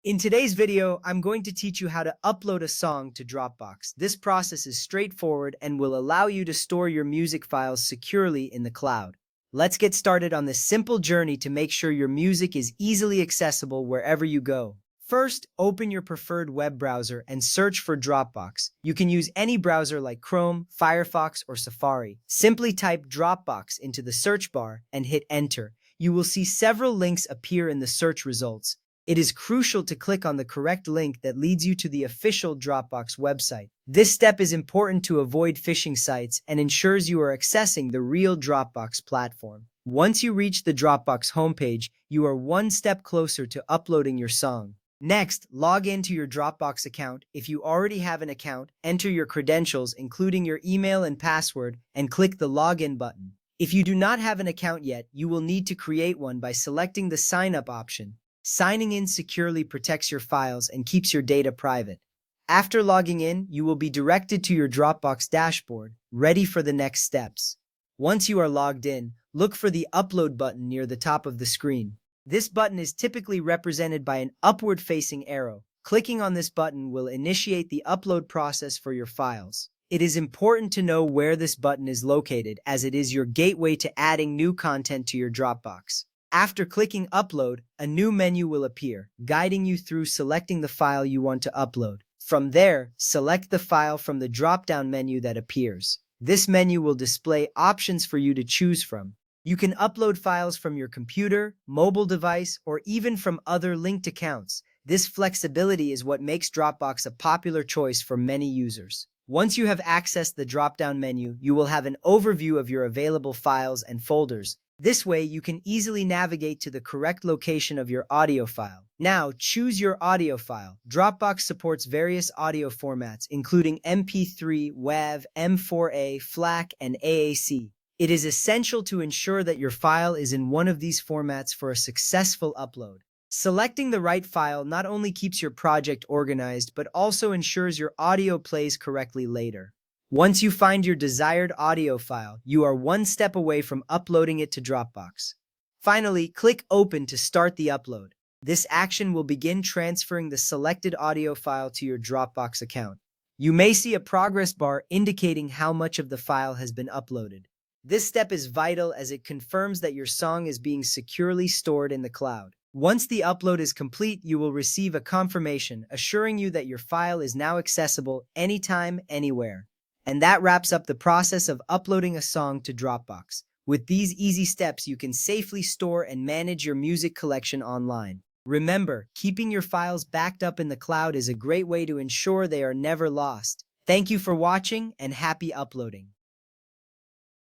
In today's video, I'm going to teach you how to upload a song to Dropbox. This process is straightforward and will allow you to store your music files securely in the cloud. Let's get started on this simple journey to make sure your music is easily accessible wherever you go. First, open your preferred web browser and search for Dropbox. You can use any browser like Chrome, Firefox, or Safari. Simply type Dropbox into the search bar and hit enter. You will see several links appear in the search results. It is crucial to click on the correct link that leads you to the official Dropbox website. This step is important to avoid phishing sites and ensures you are accessing the real Dropbox platform. Once you reach the Dropbox homepage, you are one step closer to uploading your song. Next, log into your Dropbox account. If you already have an account, enter your credentials, including your email and password, and click the Login button. If you do not have an account yet, you will need to create one by selecting the Sign Up option. Signing in securely protects your files and keeps your data private. After logging in, you will be directed to your Dropbox dashboard, ready for the next steps. Once you are logged in, look for the Upload button near the top of the screen. This button is typically represented by an upward-facing arrow. Clicking on this button will initiate the upload process for your files. It is important to know where this button is located, as it is your gateway to adding new content to your Dropbox. After clicking Upload, a new menu will appear, guiding you through selecting the file you want to upload. From there, select the file from the drop-down menu that appears. This menu will display options for you to choose from. You can upload files from your computer, mobile device, or even from other linked accounts. This flexibility is what makes Dropbox a popular choice for many users. Once you have accessed the drop-down menu, you will have an overview of your available files and folders. This way, you can easily navigate to the correct location of your audio file. Now, choose your audio file. Dropbox supports various audio formats, including MP3, WAV, M4A, FLAC, and AAC. It is essential to ensure that your file is in one of these formats for a successful upload. Selecting the right file not only keeps your project organized, but also ensures your audio plays correctly later. Once you find your desired audio file, you are one step away from uploading it to Dropbox. Finally, click Open to start the upload. This action will begin transferring the selected audio file to your Dropbox account. You may see a progress bar indicating how much of the file has been uploaded. This step is vital as it confirms that your song is being securely stored in the cloud. Once the upload is complete, you will receive a confirmation assuring you that your file is now accessible anytime, anywhere. And that wraps up the process of uploading a song to Dropbox. With these easy steps, you can safely store and manage your music collection online. Remember, keeping your files backed up in the cloud is a great way to ensure they are never lost. Thank you for watching and happy uploading.